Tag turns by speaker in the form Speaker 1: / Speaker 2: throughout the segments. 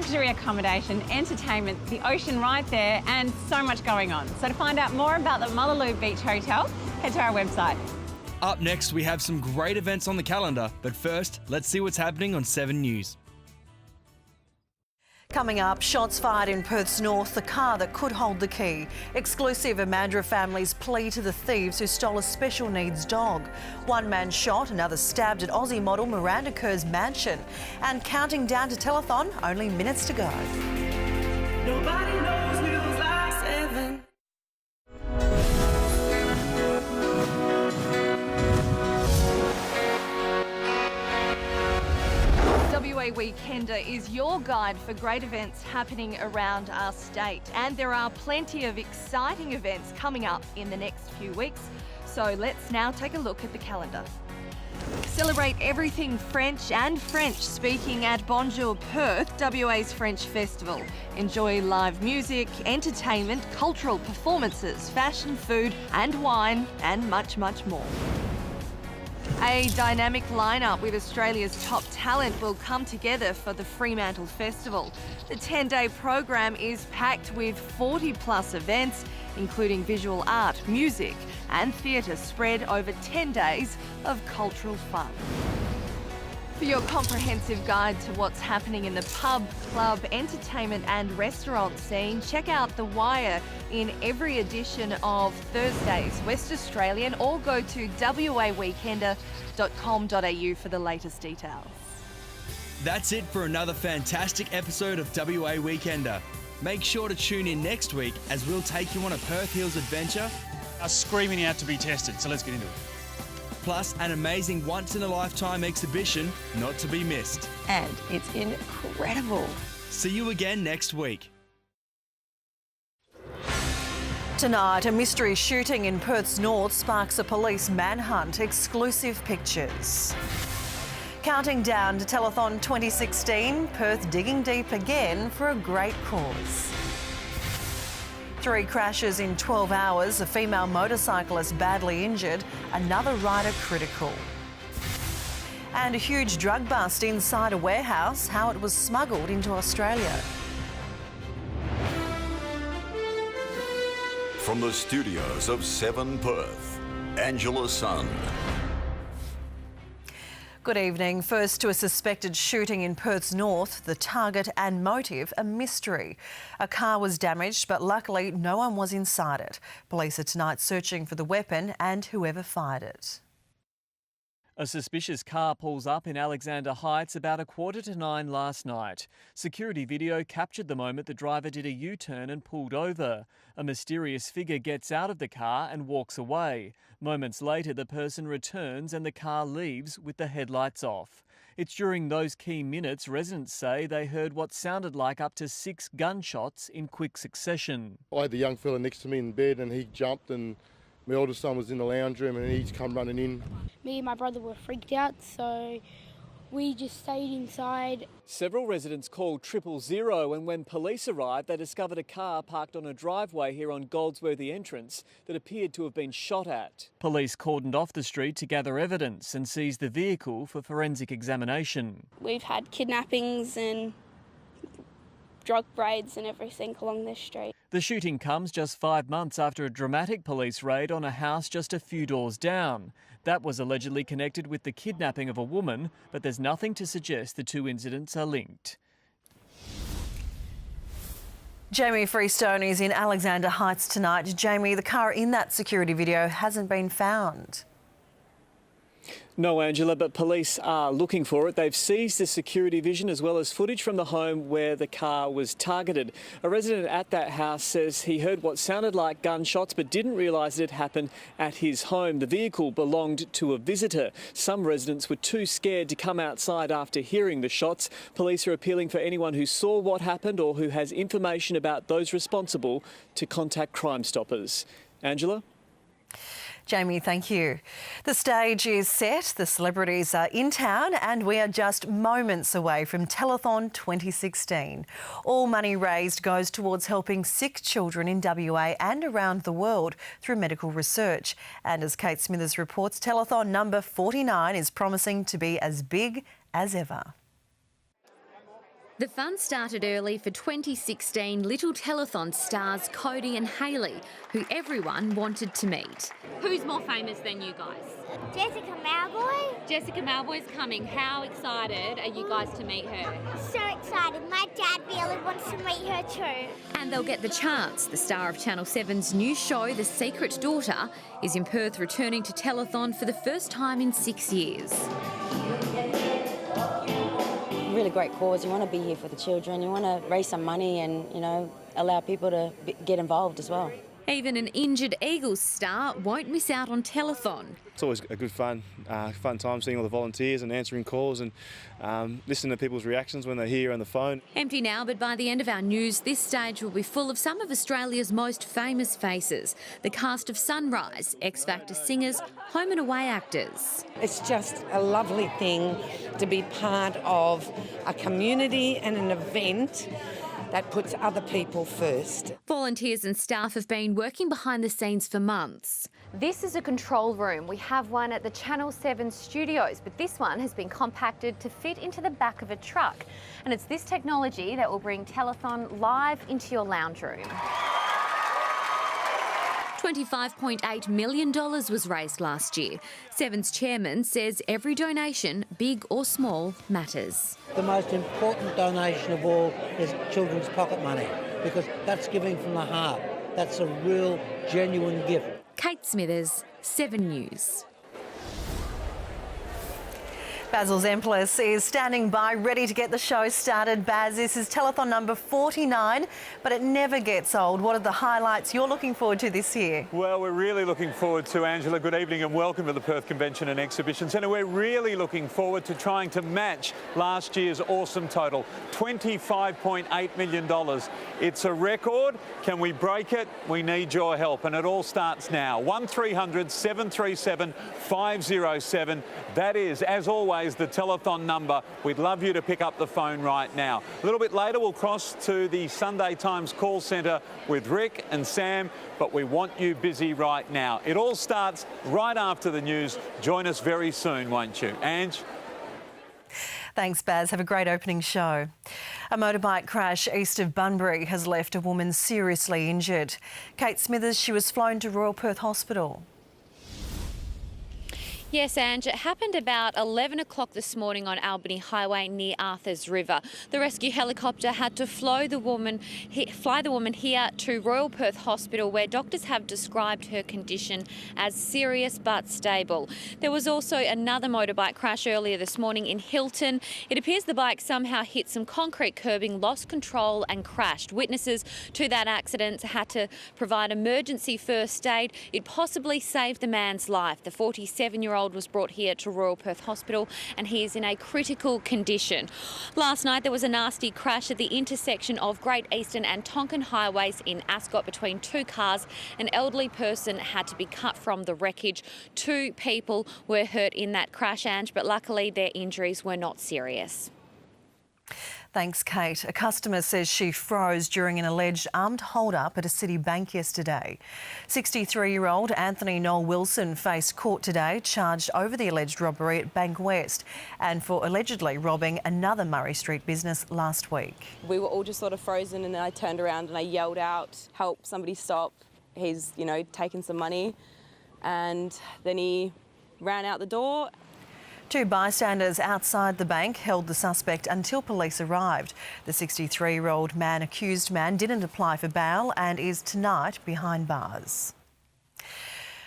Speaker 1: luxury accommodation, entertainment, the ocean right there, and so much going on. So to find out more about the Mullaloo Beach Hotel, head to our website.
Speaker 2: Up next, we have some great events on the calendar, but first, let's see what's happening on 7 News.
Speaker 3: Coming up, shots fired in Perth's north, the car that could hold the key. Exclusive, Amandra families plea to the thieves who stole a special needs dog. One man shot, another stabbed at Aussie model Miranda Kerr's mansion. And counting down to telethon, only minutes to go.
Speaker 4: Nobody knows news like 7.
Speaker 5: WA Weekender is your guide for great events happening around our state, and there are plenty of exciting events coming up in the next few weeks, so let's now take a look at the calendar. Celebrate everything French and French-speaking at Bonjour Perth, WA's French Festival. Enjoy live music, entertainment, cultural performances, fashion, food and wine, and much, much more. A dynamic lineup with Australia's top talent will come together for the Fremantle Festival. The 10-day program is packed with 40-plus events, including visual art, music and theatre spread over 10 days of cultural fun. For your comprehensive guide to what's happening in the pub, club, entertainment and restaurant scene, check out The Wire in every edition of Thursday's West Australian, or go to waweekender.com.au for the latest details.
Speaker 2: That's it for another fantastic episode of WA Weekender. Make sure to tune in next week as we'll take you on a Perth Hills adventure.
Speaker 6: Screaming out to be tested, so let's get into it.
Speaker 2: Plus an amazing once-in-a-lifetime exhibition not to be missed.
Speaker 1: And it's incredible.
Speaker 2: See you again next week.
Speaker 3: Tonight, a mystery shooting in Perth's north sparks a police manhunt. Exclusive pictures. Counting down to Telethon 2016, Perth digging deep again for a great cause. 3 crashes in 12 hours, a female motorcyclist badly injured, another rider critical. And a huge drug bust inside a warehouse, how it was smuggled into Australia.
Speaker 7: From the studios of 7 Perth, Angela Sun.
Speaker 3: Good evening. First to a suspected shooting in Perth's north, the target and motive a mystery. A car was damaged, but luckily no one was inside it. Police are tonight searching for the weapon and whoever fired it.
Speaker 8: A suspicious car pulls up in Alexander Heights about 8:45 last night. Security video captured the moment the driver did a U-turn and pulled over. A mysterious figure gets out of the car and walks away. Moments later, the person returns and the car leaves with the headlights off. It's during those key minutes residents say they heard what sounded like up to 6 gunshots in quick succession.
Speaker 9: I had the young fella next to me in bed and he jumped, and my oldest son was in the lounge room and he's come running in.
Speaker 10: Me and my brother were freaked out, so we just stayed inside.
Speaker 8: Several residents called 000, and when police arrived, they discovered a car parked on a driveway here on Goldsworthy Entrance that appeared to have been shot at. Police cordoned off the street to gather evidence and seized the vehicle for forensic examination.
Speaker 10: We've had kidnappings and drug raids and everything along this street.
Speaker 8: The shooting comes just 5 months after a dramatic police raid on a house just a few doors down. That was allegedly connected with the kidnapping of a woman, but there's nothing to suggest the 2 incidents are linked.
Speaker 3: Jamie Freestone is in Alexander Heights tonight. Jamie, the car in that security video hasn't been found.
Speaker 8: No, Angela, but police are looking for it. They've seized the security vision as well as footage from the home where the car was targeted. A resident at that house says he heard what sounded like gunshots but didn't realise it happened at his home. The vehicle belonged to a visitor. Some residents were too scared to come outside after hearing the shots. Police are appealing for anyone who saw what happened or who has information about those responsible to contact Crime Stoppers. Angela?
Speaker 3: Jamie, thank you. The stage is set, the celebrities are in town, and we are just moments away from Telethon 2016. All money raised goes towards helping sick children in WA and around the world through medical research. And as Kate Smithers reports, Telethon number 49 is promising to be as big as ever.
Speaker 11: The fun started early for 2016 Little Telethon stars Cody and Hayley, who everyone wanted to meet. Who's more famous than you guys?
Speaker 12: Jessica Malboy.
Speaker 11: Jessica Malboy's coming. How excited are you guys to meet her?
Speaker 12: So excited. My dad really wants to meet her too.
Speaker 11: And they'll get the chance. The star of Channel 7's new show, The Secret Daughter, is in Perth, returning to Telethon for the first time in 6 years.
Speaker 13: Really great cause. You want to be here for the children. You want to raise some money and, allow people to get involved as well.
Speaker 11: Even an injured Eagles star won't miss out on Telethon.
Speaker 14: It's always a good fun time seeing all the volunteers and answering calls and listening to people's reactions when they're here on the phone.
Speaker 11: Empty now, but by the end of our news, this stage will be full of some of Australia's most famous faces. The cast of Sunrise, X Factor singers, home and away actors.
Speaker 15: It's just a lovely thing to be part of a community and an event that puts other people first.
Speaker 11: Volunteers and staff have been working behind the scenes for months. This is a control room. We have one at the Channel 7 studios, but this one has been compacted to fit into the back of a truck. And it's this technology that will bring Telethon live into your lounge room. $25.8 million was raised last year. Seven's chairman says every donation, big or small, matters.
Speaker 16: The most important donation of all is children's pocket money, because that's giving from the heart. That's a real, genuine gift.
Speaker 11: Kate Smithers, 7 News.
Speaker 3: Basil Zemplis is standing by, ready to get the show started. Baz, this is Telethon number 49, but it never gets old. What are the highlights you're looking forward to this year?
Speaker 17: Well, we're really looking forward to, Angela, good evening and welcome to the Perth Convention and Exhibition Centre. We're really looking forward to trying to match last year's awesome total, $25.8 million. It's a record. Can we break it? We need your help, and it all starts now. 1300 737 507. That is, as always, the telethon number. We'd love you to pick up the phone right now. A little bit later, we'll cross to the Sunday Times call centre with Rick and Sam, but we want you busy right now. It all starts right after the news. Join us very soon, won't you? Ange?
Speaker 3: Thanks, Baz. Have a great opening show. A motorbike crash east of Bunbury has left a woman seriously injured. Kate Smithers, she was flown to Royal Perth Hospital.
Speaker 11: Yes, Ange, it happened about 11 o'clock this morning on Albany Highway near Arthurs River. The rescue helicopter had to fly the woman here to Royal Perth Hospital, where doctors have described her condition as serious but stable. There was also another motorbike crash earlier this morning in Hilton. It appears the bike somehow hit some concrete curbing, lost control and crashed. Witnesses to that accident had to provide emergency first aid. It possibly saved the man's life. The 47-year-old was brought here to Royal Perth Hospital and he is in a critical condition. Last night there was a nasty crash at the intersection of Great Eastern and Tonkin Highways in Ascot between two cars. An elderly person had to be cut from the wreckage. 2 people were hurt in that crash, Ange, but luckily their injuries were not serious.
Speaker 3: Thanks, Kate. A customer says she froze during an alleged armed hold-up at a city bank yesterday. 63-year-old Anthony Noel Wilson faced court today, charged over the alleged robbery at Bank West and for allegedly robbing another Murray Street business last week.
Speaker 18: We were all just sort of frozen, and then I turned around and I yelled out, "Help, somebody stop. He's, taken some money." And then he ran out the door.
Speaker 3: 2 bystanders outside the bank held the suspect until police arrived. The 63-year-old accused man didn't apply for bail and is tonight behind bars.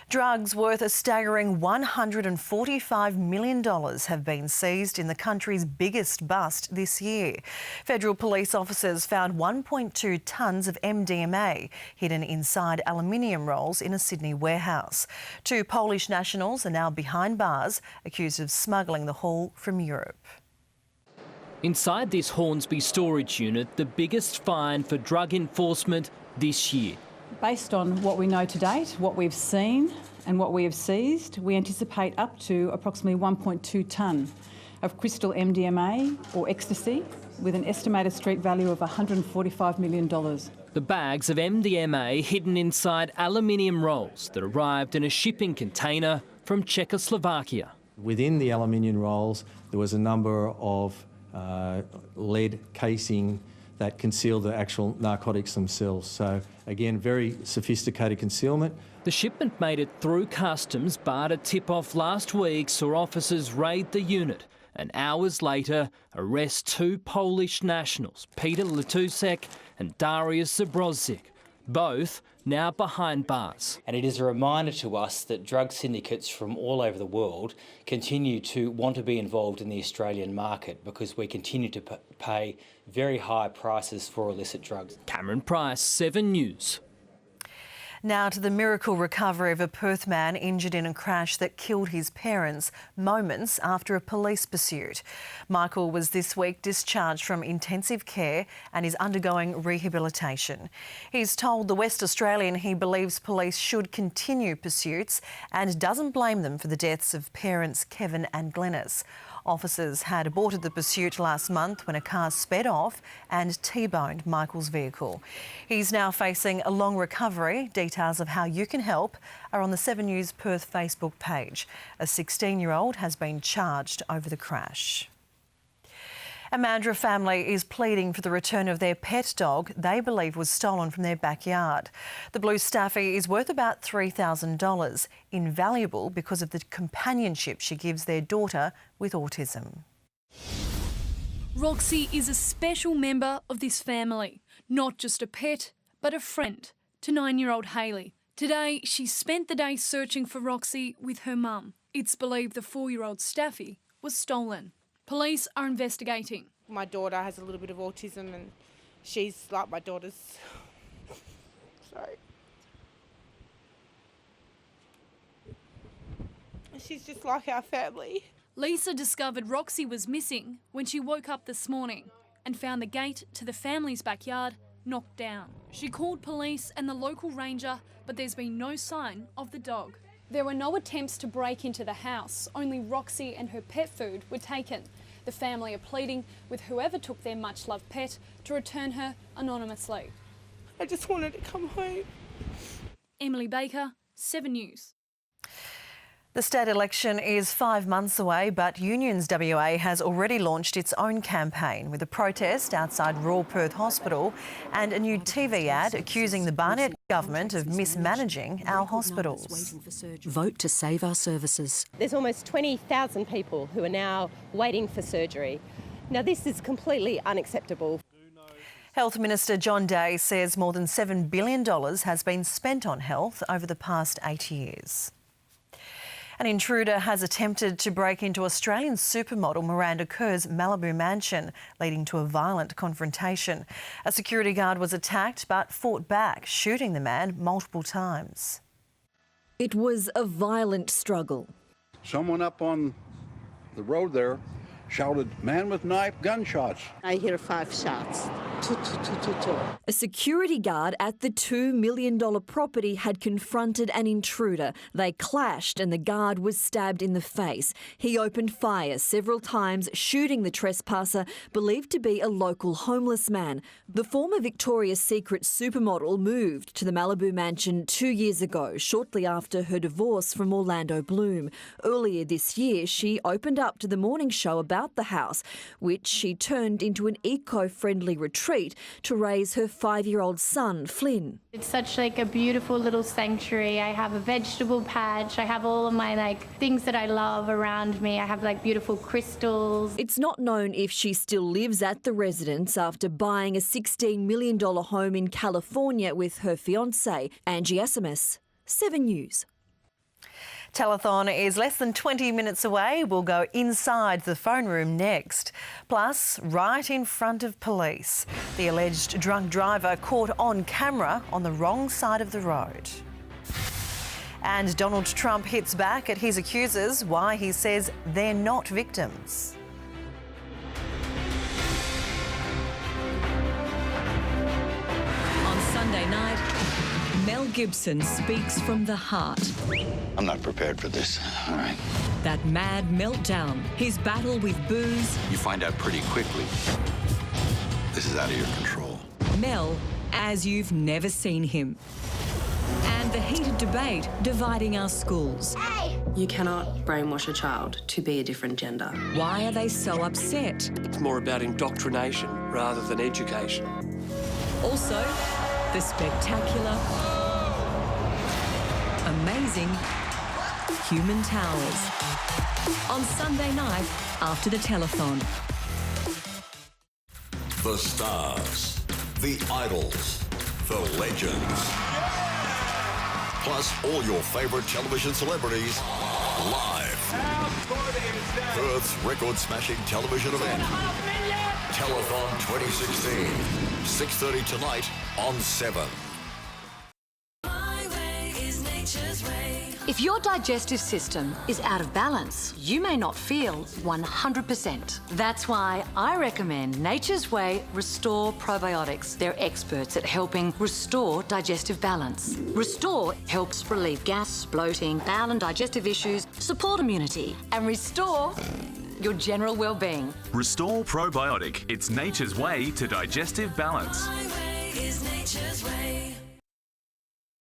Speaker 3: Drugs worth a staggering $145 million have been seized in the country's biggest bust this year. Federal police officers found 1.2 tonnes of MDMA hidden inside aluminium rolls in a Sydney warehouse. 2 Polish nationals are now behind bars, accused of smuggling the haul from Europe.
Speaker 19: Inside this Hornsby storage unit, the biggest find for drug enforcement this year.
Speaker 20: Based on what we know to date, what we've seen and what we have seized, we anticipate up to approximately 1.2 tonne of crystal MDMA or ecstasy with an estimated street value of $145 million.
Speaker 19: The bags of MDMA hidden inside aluminium rolls that arrived in a shipping container from Czechoslovakia.
Speaker 21: Within the aluminium rolls, there was a number of lead casing that conceal the actual narcotics themselves. So again, very sophisticated concealment.
Speaker 19: The shipment made it through customs, but a tip-off last week saw officers raid the unit and hours later arrest two Polish nationals, Peter Latusek and Dariusz Zabrozczyk, both now behind bars.
Speaker 22: And it is a reminder to us that drug syndicates from all over the world continue to want to be involved in the Australian market because we continue to pay very high prices for illicit drugs.
Speaker 19: Cameron Price, 7 News.
Speaker 3: Now to the miracle recovery of a Perth man injured in a crash that killed his parents moments after a police pursuit. Michael was this week discharged from intensive care and is undergoing rehabilitation. He's told the West Australian he believes police should continue pursuits and doesn't blame them for the deaths of parents Kevin and Glenys. Officers had aborted the pursuit last month when a car sped off and T-boned Michael's vehicle. He's now facing a long recovery. Details of how you can help are on the 7 News Perth Facebook page. A 16-year-old has been charged over the crash. A Mandurah family is pleading for the return of their pet dog they believe was stolen from their backyard. The blue staffy is worth about $3,000, invaluable because of the companionship she gives their daughter with autism.
Speaker 23: Roxy is a special member of this family, not just a pet, but a friend to 9-year-old Hayley. Today, she spent the day searching for Roxy with her mum. It's believed the 4-year-old staffy was stolen. Police are investigating.
Speaker 24: My daughter has a little bit of autism and she's like my daughter's... Sorry. She's just like our family.
Speaker 23: Lisa discovered Roxy was missing when she woke up this morning and found the gate to the family's backyard knocked down. She called police and the local ranger, but there's been no sign of the dog. There were no attempts to break into the house. Only Roxy and her pet food were taken. The family are pleading with whoever took their much-loved pet to return her anonymously.
Speaker 24: I just wanted to come home.
Speaker 23: Emily Baker, 7 News.
Speaker 3: The state election is 5 months away, but Unions WA has already launched its own campaign with a protest outside Royal Perth Hospital and a new TV ad accusing the Barnett government of mismanaging our hospitals.
Speaker 25: Vote to save our services.
Speaker 26: There's almost 20,000 people who are now waiting for surgery. Now, this is completely unacceptable.
Speaker 3: Health Minister John Day says more than $7 billion has been spent on health over the past 8 years. An intruder has attempted to break into Australian supermodel Miranda Kerr's Malibu mansion, leading to a violent confrontation. A security guard was attacked but fought back, shooting the man multiple times.
Speaker 27: It was a violent struggle.
Speaker 28: Someone up on the road there shouted, "Man with knife, gunshots."
Speaker 29: I hear 5 shots.
Speaker 27: A security guard at the $2 million property had confronted an intruder. They clashed and the guard was stabbed in the face. He opened fire several times, shooting the trespasser, believed to be a local homeless man. The former Victoria's Secret supermodel moved to the Malibu mansion 2 years ago, shortly after her divorce from Orlando Bloom. Earlier this year, she opened up to the morning show about the house, which she turned into an eco-friendly retreat to raise her 5-year-old son, Flynn.
Speaker 30: It's such a beautiful little sanctuary. I have a vegetable patch. I have all of my things that I love around me. I have beautiful crystals.
Speaker 27: It's not known if she still lives at the residence after buying a $16 million home in California with her fiancé, Angie Asimus, 7 News.
Speaker 3: Telethon is less than 20 minutes away. We'll go inside the phone room next. Plus, right in front of police, the alleged drunk driver caught on camera on the wrong side of the road. And Donald Trump hits back at his accusers, why he says they're not victims.
Speaker 27: On Sunday night, Mel Gibson speaks from the heart.
Speaker 31: I'm not prepared for this, all right?
Speaker 27: That mad meltdown, his battle with booze.
Speaker 31: You find out pretty quickly this is out of your control.
Speaker 27: Mel, as you've never seen him. And the heated debate dividing our schools.
Speaker 1: You cannot brainwash a child to be a different gender.
Speaker 27: Why are they so upset?
Speaker 2: It's more about indoctrination rather than education.
Speaker 27: Also, the spectacular, amazing human towers. On Sunday night after the telethon.
Speaker 4: The stars, the idols, the legends. Plus all your favourite television celebrities live. Perth's record-smashing television event. Telethon 2016. 6:30 tonight on 7.
Speaker 5: If your digestive system is out of balance, you may not feel 100%. That's why I recommend Nature's Way Restore Probiotics. They're experts at helping restore digestive balance. Restore helps relieve gas, bloating, bowel and digestive issues, support immunity, and restore your general well-being.
Speaker 6: Restore Probiotic. It's nature's way to digestive balance.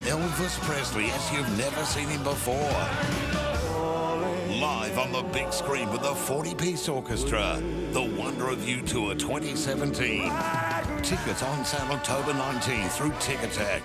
Speaker 7: Elvis Presley as you've never seen him before. Live on the big screen with the 40-piece orchestra. The Wonder of You Tour 2017. Tickets on sale October 19th through Ticketek.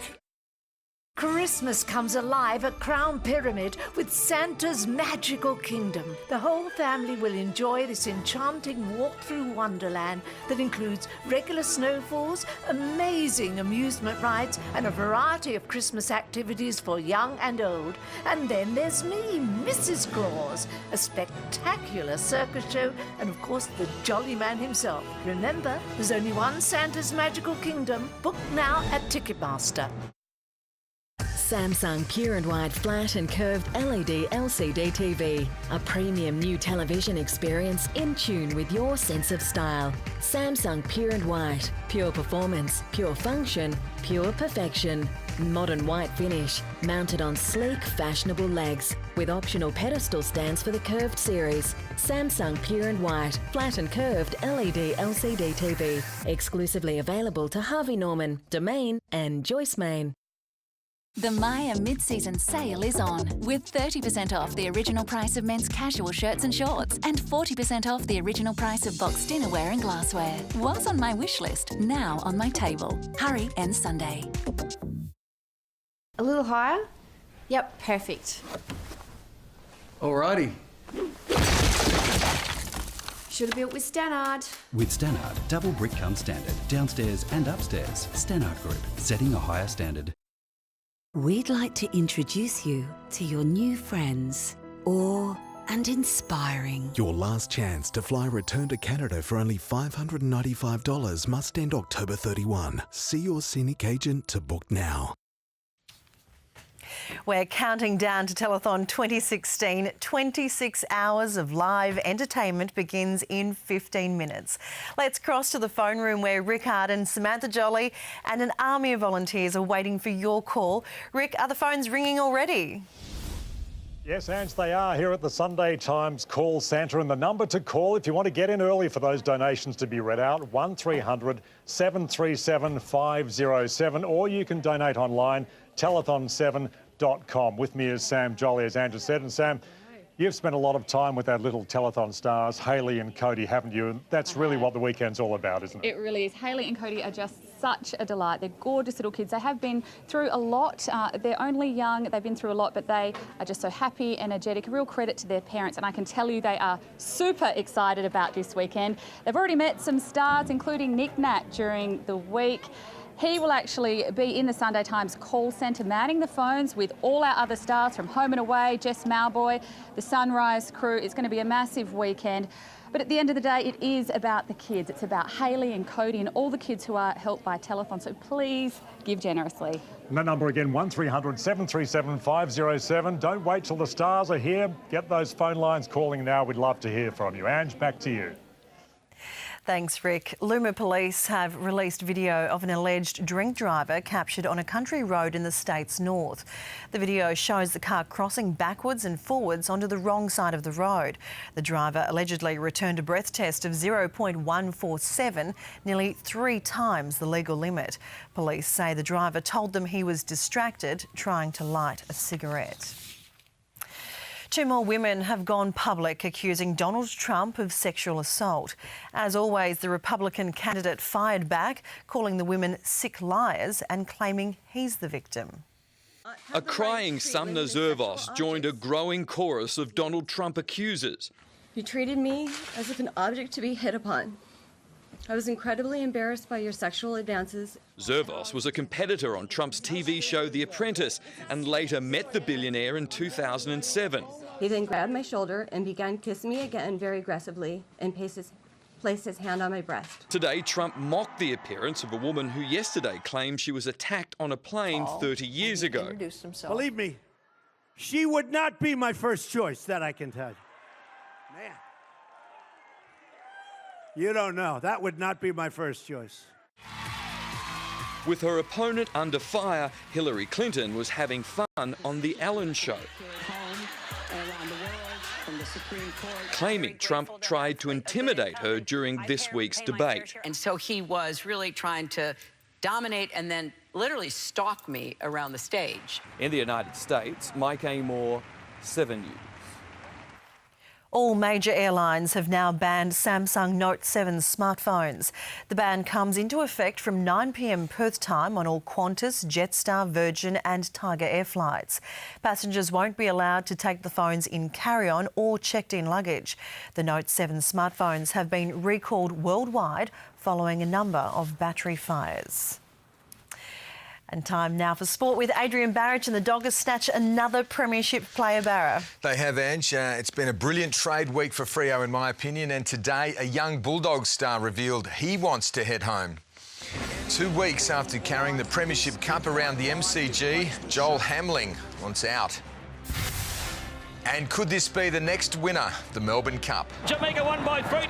Speaker 8: Christmas comes alive at Crown Pyramid with Santa's Magical Kingdom. The whole family will enjoy this enchanting walk through Wonderland that includes regular snowfalls, amazing amusement rides, and a variety of Christmas activities for young and old. And then there's me, Mrs. Claus, a spectacular circus show, and of course the Jolly Man himself. Remember, there's only one Santa's Magical Kingdom. Book now at Ticketmaster.
Speaker 27: Samsung Pure and White Flat and Curved LED LCD TV. A premium new television experience in tune with your sense of style. Samsung Pure and White. Pure performance, pure function, pure perfection. Modern white finish, mounted on sleek, fashionable legs, with optional pedestal stands for the curved series. Samsung Pure and White, flat and curved LED LCD TV. Exclusively available to Harvey Norman, Domain and Joyce Main.
Speaker 9: The Maya mid-season sale is on, with 30% off the original price of men's casual shirts and shorts and 40% off the original price of boxed dinnerware and glassware. Was on my wish list, now on my table. Hurry, ends Sunday.
Speaker 10: A little higher? Yep, perfect.
Speaker 12: Alrighty.
Speaker 10: Should have built with Stannard.
Speaker 13: With Stannard, double brick comes standard, downstairs and upstairs. Stannard Group, setting a higher standard.
Speaker 25: We'd like to introduce you to your new friends. Awe and inspiring.
Speaker 32: Your last chance to fly return to Canada for only $595 must end October 31. See your scenic agent to book now.
Speaker 3: We're counting down to Telethon 2016. 26 hours of live entertainment begins in 15 minutes. Let's cross to the phone room where Rick Hart and Samantha Jolly and an army of volunteers are waiting for your call. Rick, are the phones ringing already?
Speaker 33: Yes, Ange, they are here at the Sunday Times call centre, and the number to call if you want to get in early for those donations to be read out, 1300 737 507, or you can donate online, telethon7.com. With me is Sam Jolly, as Andrew said. And Sam, you've spent a lot of time with our little telethon stars, Hayley and Cody, haven't you? And that's really what the weekend's all about, isn't it?
Speaker 34: It really is. Hayley and Cody are just such a delight. They're gorgeous little kids. They have been through a lot. They're only young. They've been through a lot, but they are just so happy, energetic. A real credit to their parents, and I can tell you they are super excited about this weekend. They've already met some stars, including Nick Nat, during the week. He will actually be in the Sunday Times call centre, manning the phones with all our other stars from Home and Away, Jess Malboy, the Sunrise crew. It's going to be a massive weekend. But at the end of the day, it is about the kids. It's about Hayley and Cody and all the kids who are helped by telethon. So please give generously.
Speaker 33: And that number again, 1300 737 507. Don't wait till the stars are here. Get those phone lines calling now. We'd love to hear from you. Ange, back to you.
Speaker 3: Thanks, Rick. Luma police have released video of an alleged drink driver captured on a country road in the state's north. The video shows the car crossing backwards and forwards onto the wrong side of the road. The driver allegedly returned a breath test of 0.147, nearly 3 times the legal limit. Police say the driver told them he was distracted trying to light a cigarette. 2 more women have gone public accusing Donald Trump of sexual assault. As always, the Republican candidate fired back, calling the women sick liars and claiming he's the victim.
Speaker 11: A crying Sumner Zervos joined a growing chorus of Donald Trump accusers.
Speaker 12: You treated me as if an object to be hit upon. I was incredibly embarrassed by your sexual advances.
Speaker 11: Zervos was a competitor on Trump's TV show The Apprentice and later met the billionaire in 2007.
Speaker 12: He then grabbed my shoulder and began kissing me again very aggressively and placed his hand on my breast.
Speaker 11: Today, Trump mocked the appearance of a woman who yesterday claimed she was attacked on a plane 30 years ago.
Speaker 14: Believe me, she would not be my first choice, that I can tell you. Man. You don't know. That would not be my first choice.
Speaker 11: With her opponent under fire, Hillary Clinton was having fun on The Ellen Show, claiming Trump tried to intimidate her during this week's debate.
Speaker 15: And so he was really trying to dominate and then literally stalk me around the stage.
Speaker 11: In the United States, Mike Amor, 7 News.
Speaker 3: All major airlines have now banned Samsung Note 7 smartphones. The ban comes into effect from 9 p.m. Perth time on all Qantas, Jetstar, Virgin and Tiger Air flights. Passengers won't be allowed to take the phones in carry-on or checked-in luggage. The Note 7 smartphones have been recalled worldwide following a number of battery fires. And time now for sport with Adrian Barrett, and the Doggers snatch another premiership player, Barra.
Speaker 16: They have, Ange. It's been a brilliant trade week for Freo, in my opinion, and today a young Bulldogs star revealed he wants to head home. 2 weeks after carrying the premiership cup around the MCG, Joel Hamling wants out. And could this be the next winner, the Melbourne Cup?
Speaker 17: Jamaica won by 3.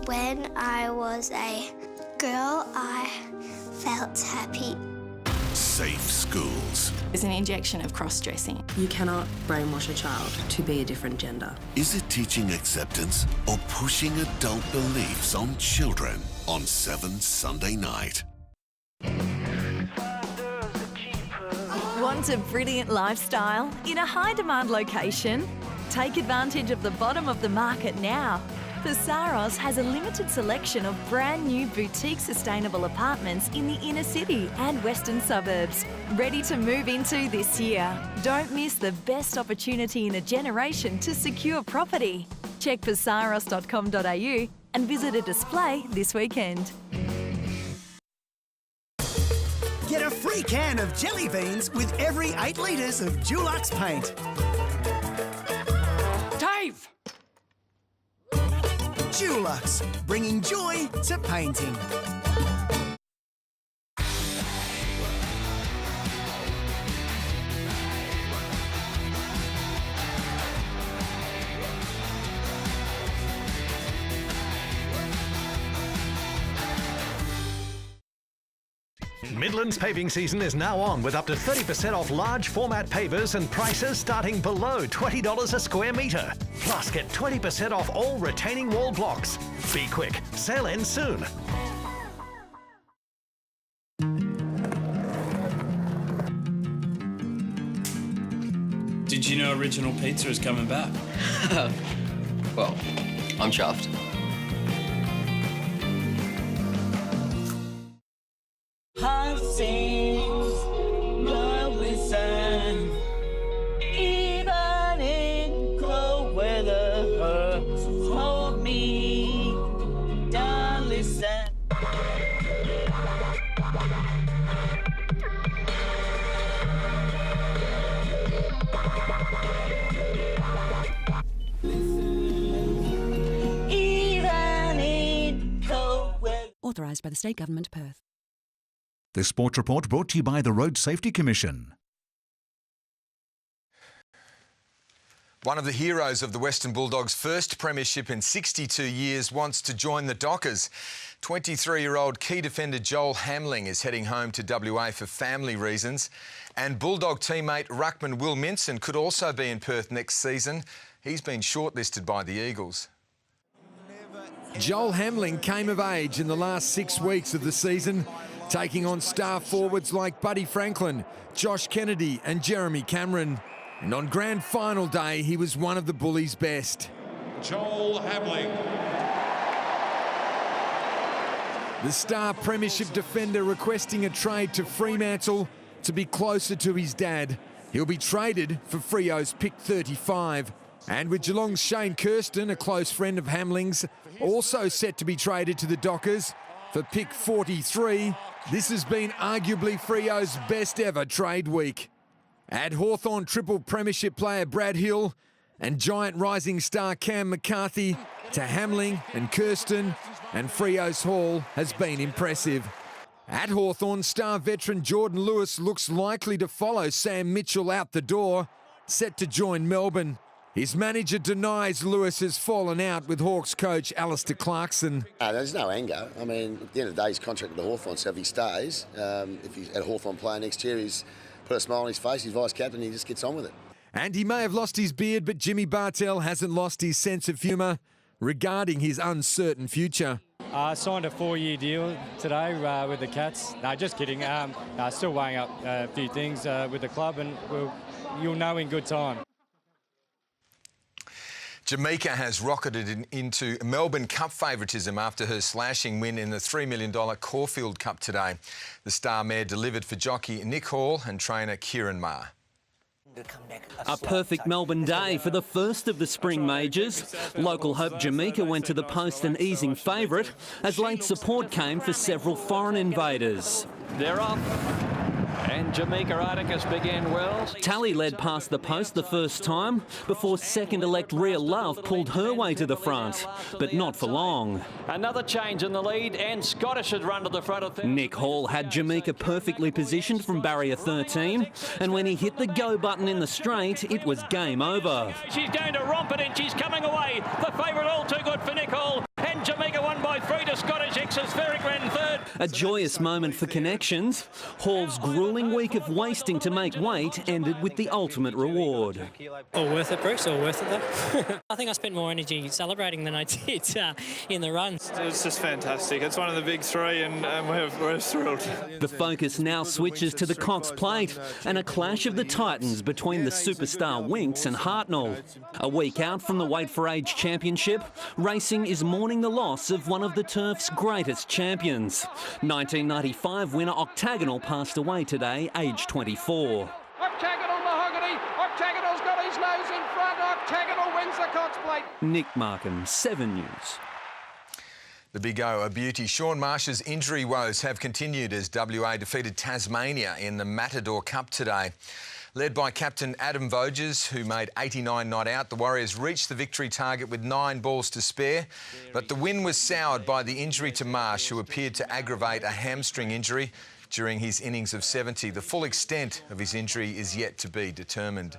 Speaker 18: When I was a girl, I felt happy.
Speaker 4: Safe schools.
Speaker 19: It's an injection of cross-dressing.
Speaker 1: You cannot brainwash a child to be a different gender.
Speaker 4: Is it teaching acceptance or pushing adult beliefs on children on 7 Sunday night?
Speaker 27: Want a brilliant lifestyle in a high-demand location? Take advantage of the bottom of the market now. Psaros has a limited selection of brand new boutique sustainable apartments in the inner city and western suburbs, ready to move into this year. Don't miss the best opportunity in a generation to secure property. Check psaros.com.au and visit a display this weekend.
Speaker 20: Get a free can of jelly beans with every 8 litres of Dulux paint.
Speaker 17: Dave!
Speaker 20: Dulux, bringing joy to painting.
Speaker 21: Midlands paving season is now on with up to 30% off large format pavers and prices starting below $20 a square metre. Plus get 20% off all retaining wall blocks. Be quick, sale ends soon.
Speaker 22: Did you know Original Pizza is coming back?
Speaker 23: Well, I'm chuffed.
Speaker 24: Even in cold weather, hold me down, listen. Even in cold weather.
Speaker 26: Authorised by the State Government, Perth.
Speaker 35: This Sport Report brought to you by the Road Safety Commission.
Speaker 16: One of the heroes of the Western Bulldogs' first premiership in 62 years wants to join the Dockers. 23-year-old key defender Joel Hamling is heading home to WA for family reasons. And Bulldog teammate ruckman Will Minson could also be in Perth next season. He's been shortlisted by the Eagles.
Speaker 2: Joel Hamling came of age in the last 6 weeks of the season, taking on star forwards like Buddy Franklin, Josh Kennedy and Jeremy Cameron. And on grand final day, he was one of the Bullies' best.
Speaker 5: Joel Hamling.
Speaker 2: The star premiership defender requesting a trade to Fremantle to be closer to his dad. He'll be traded for Freo's pick 35. And with Geelong's Shane Kirsten, a close friend of Hamling's, also set to be traded to the Dockers for pick 43, this has been arguably Freo's best ever trade week. Add Hawthorn triple premiership player Brad Hill and giant rising star Cam McCarthy to Hamling and Kirsten, and Freo's haul has been impressive. At Hawthorn, star veteran Jordan Lewis looks likely to follow Sam Mitchell out the door, set to join Melbourne. His manager denies Lewis has fallen out with Hawks coach Alistair Clarkson.
Speaker 6: There's no anger. I mean, at the end of the day, he's contracted to Hawthorn, so if he stays, if he's at a Hawthorn player next year, he's put a smile on his face, he's vice-captain, he just gets on with it.
Speaker 2: And he may have lost his beard, but Jimmy Bartell hasn't lost his sense of humour regarding his uncertain future.
Speaker 7: I signed a 4-year deal today with the Cats. No, just kidding. Still weighing up a few things with the club, and you'll know in good time.
Speaker 16: Jamaica has rocketed into Melbourne Cup favouritism after her slashing win in the $3 million Caulfield Cup today. The star mare delivered for jockey Nick Hall and trainer Kieran Maher.
Speaker 8: A perfect Melbourne day for the first of the spring majors. Local hope Jamaica went to the post an easing favourite as late support came for several foreign invaders.
Speaker 17: They're off. And Jamaica Articus began well.
Speaker 8: Tally led past the post the first time before second-elect Real Love pulled her way to the front, but not for long.
Speaker 17: Another change in the lead, and Scottish had run to the front of things.
Speaker 8: Nick Hall had Jamaica perfectly positioned from barrier 13, and when he hit the go button in the straight, it was game over.
Speaker 17: She's going to romp it in, she's coming away. The favourite all too good for Nick Hall, and Jamaica won by 3 to Scottish X's very grand third.
Speaker 8: A joyous moment for connections. Hall's gruelling week of wasting to make weight ended with the ultimate reward.
Speaker 9: All worth it, Bruce, all worth it though. I think I spent more energy celebrating than I did in the runs.
Speaker 10: It's just fantastic. It's one of the big three and we're thrilled.
Speaker 8: The focus now switches to the Cox Plate and a clash of the titans between the superstar Winks and Hartnell. A week out from the Weight for Age Championship, racing is mourning the loss of one of the turf's greatest champions. 1995 winner Octagonal passed away today, aged 24.
Speaker 13: Octagonal Mahogany. Octagonal's got his nose in front. Octagonal wins the Cox Plate.
Speaker 8: Nick Markham, 7 News.
Speaker 16: The Big O, a beauty. Sean Marsh's injury woes have continued as WA defeated Tasmania in the Matador Cup today. Led by captain Adam Voges, who made 89 not out, the Warriors reached the victory target with 9 balls to spare. But the win was soured by the injury to Marsh, who appeared to aggravate a hamstring injury during his innings of 70. The full extent of his injury is yet to be determined.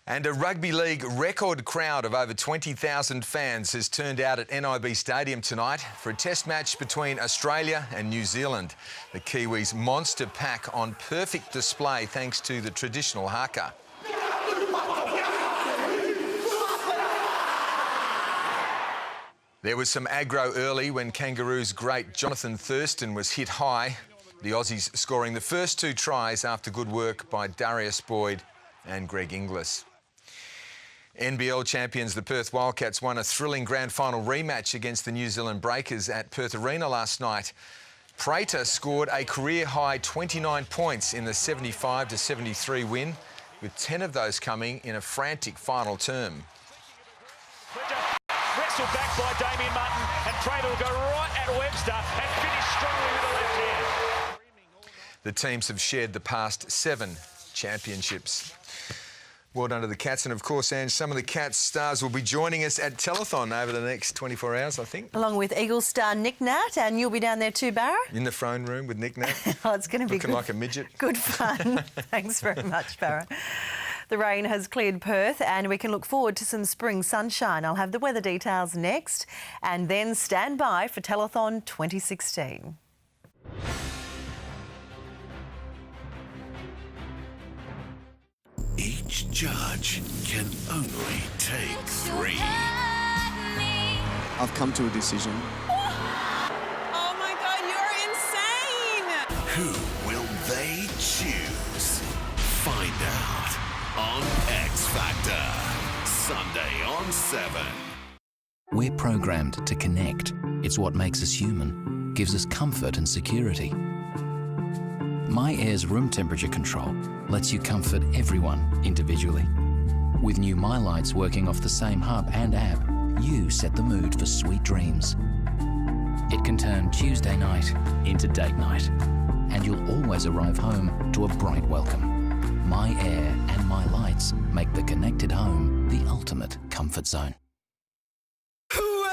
Speaker 16: And a rugby league record crowd of over 20,000 fans has turned out at NIB Stadium tonight for a test match between Australia and New Zealand. The Kiwis' monster pack on perfect display thanks to the traditional haka. There was some aggro early when Kangaroos' great Jonathan Thurston was hit high. The Aussies scoring the first 2 tries after good work by Darius Boyd and Greg Inglis. NBL champions, the Perth Wildcats, won a thrilling grand final rematch against the New Zealand Breakers at Perth Arena last night. Prater scored a career-high 29 points in the 75-73 win, with 10 of those coming in a frantic final term.
Speaker 17: Wrestled back by Damien Martin, and Prater will go right at Webster and finish strongly with the left hand.
Speaker 16: The teams have shared the past 7 championships. Well done to the Cats, and of course, Ange, some of the Cats stars will be joining us at Telethon over the next 24 hours, I think.
Speaker 3: Along with Eagles star Nick Nat, and you'll be down there too, Barra?
Speaker 16: In the throne room with Nick Nat.
Speaker 3: Oh, it's going to be
Speaker 16: looking like a midget.
Speaker 3: Good fun. Thanks very much, Barra. The rain has cleared Perth and we can look forward to some spring sunshine. I'll have the weather details next, and then stand by for Telethon 2016.
Speaker 4: Each judge can only take 3.
Speaker 11: I've come to a decision.
Speaker 12: Oh my God, you're insane!
Speaker 4: Who will they choose? Find out on X Factor, Sunday on 7.
Speaker 14: We're programmed to connect. It's what makes us human, gives us comfort and security. My Air's room temperature control lets you comfort everyone individually. With new My Lights working off the same hub and app, you set the mood for sweet dreams. It can turn Tuesday night into date night, and you'll always arrive home to a bright welcome. My Air and My Lights make the connected home the ultimate comfort zone.
Speaker 15: Well,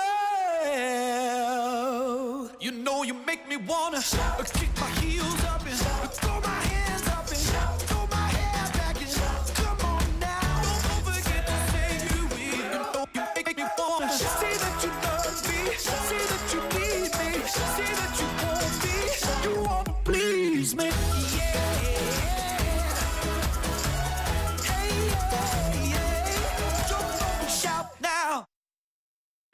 Speaker 15: you know you make me wanna kick my heels up and throw my hands up and throw my hair back and come on now. Don't forget to say you will. You know you make me wanna say that you love me, say that you need me, say that you want me, you wanna please me. Hey, jump up and shout now.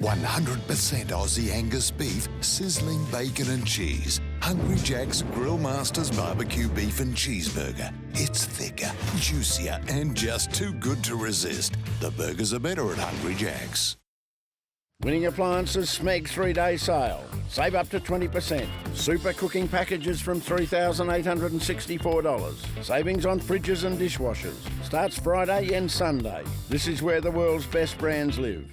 Speaker 4: 100% Aussie Angus beef, sizzling bacon and cheese. Hungry Jack's Grill Masters barbecue beef and cheeseburger. It's thicker, juicier, and just too good to resist. The burgers are better at Hungry Jack's.
Speaker 18: Winning Appliances Smeg 3-day sale. Save up to 20%. Super cooking packages from $3,864. Savings on fridges and dishwashers. Starts Friday and Sunday. This is where the world's best brands live.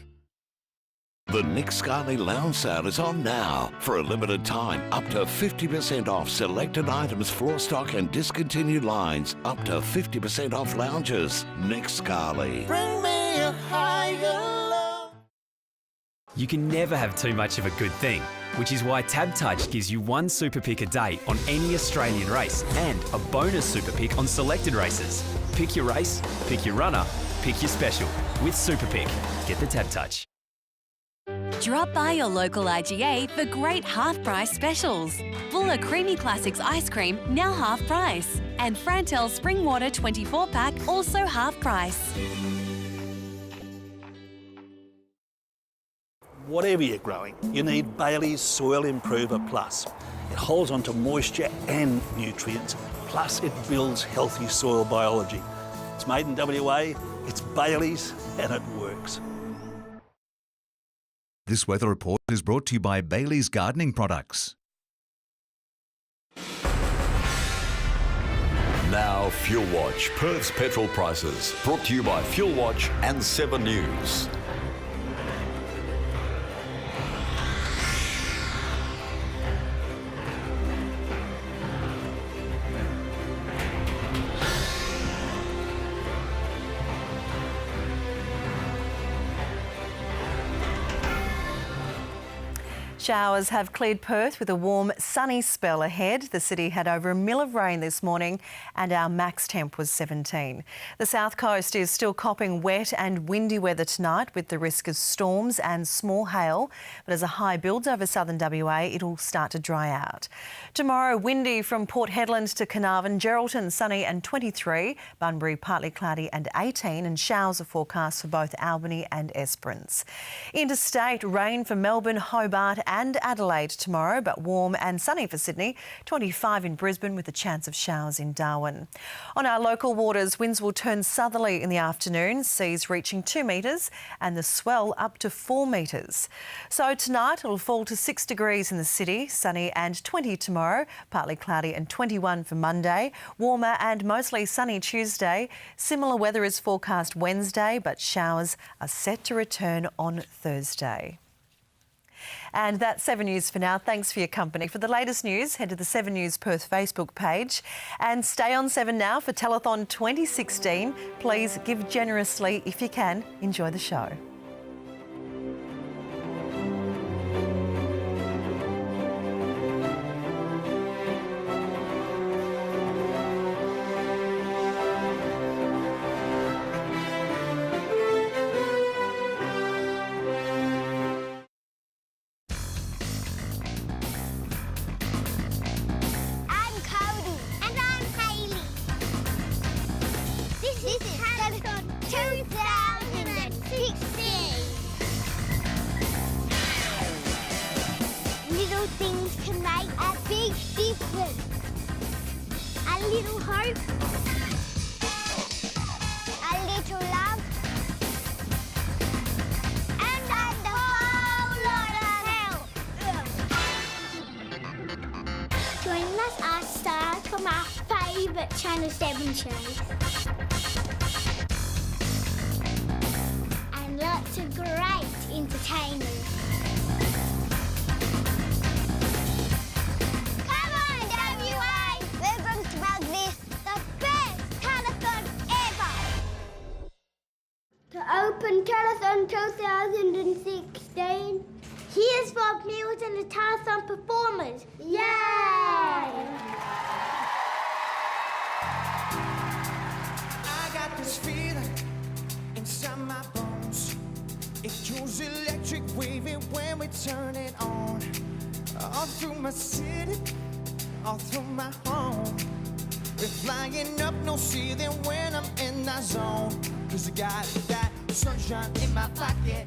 Speaker 4: The Nick Scali Lounge Sale is on now. For a limited time, up to 50% off selected items, floor stock and discontinued lines. Up to 50% off lounges. Nick Scali.
Speaker 15: Bring me a higher love.
Speaker 19: You can never have too much of a good thing, which is why Tab Touch gives you one super pick a day on any Australian race and a bonus super pick on selected races. Pick your race, pick your runner, pick your special. With Super Pick, get the Tab Touch.
Speaker 25: Drop by your local IGA for great half-price specials. Buller Creamy Classics ice cream now half price. And Frantel Spring Water 24-pack also half price.
Speaker 28: Whatever you're growing, you need Bailey's Soil Improver Plus. It holds onto moisture and nutrients, plus it builds healthy soil biology. It's made in WA, it's Bailey's, and it works.
Speaker 29: This weather report is brought to you by Bailey's Gardening Products.
Speaker 30: Now Fuel Watch, Perth's petrol prices. Brought to you by Fuel Watch and 7 News.
Speaker 3: Showers have cleared Perth with a warm, sunny spell ahead. The city had over a mil of rain this morning and our max temp was 17. The south coast is still copping wet and windy weather tonight with the risk of storms and small hail. But as a high builds over southern WA, it'll start to dry out. Tomorrow, windy from Port Hedland to Carnarvon, Geraldton sunny and 23, Bunbury partly cloudy and 18, and showers are forecast for both Albany and Esperance. Interstate rain for Melbourne, Hobart and Adelaide tomorrow, but warm and sunny for Sydney, 25 in Brisbane with a chance of showers in Darwin. On our local waters, winds will turn southerly in the afternoon, seas reaching 2 metres and the swell up to 4 metres. So tonight it'll fall to 6 degrees in the city, sunny and 20 tomorrow, partly cloudy and 21 for Monday, warmer and mostly sunny Tuesday. Similar weather is forecast Wednesday, but showers are set to return on Thursday. And that's 7 News for now. Thanks for your company. For the latest news, head to the 7 News Perth Facebook page and stay on 7 Now for Telethon 2016. Please give generously if you can. Enjoy the show.
Speaker 1: little hope, a little love, and a whole lot of help. Join us, our stars from our favourite Channel 7 shows. And lots of great entertainers. Come on, WA! We're going to make this the best telethon ever! To open telethon 2016, here's Rob Mills and the telethon performers. Yay!
Speaker 15: I got this feeling inside my bones. It goes electric wavy when we turn it on. All through my city, all through my home. We're flying up no ceiling when I'm in that zone. 'Cause I got that sunshine in my pocket.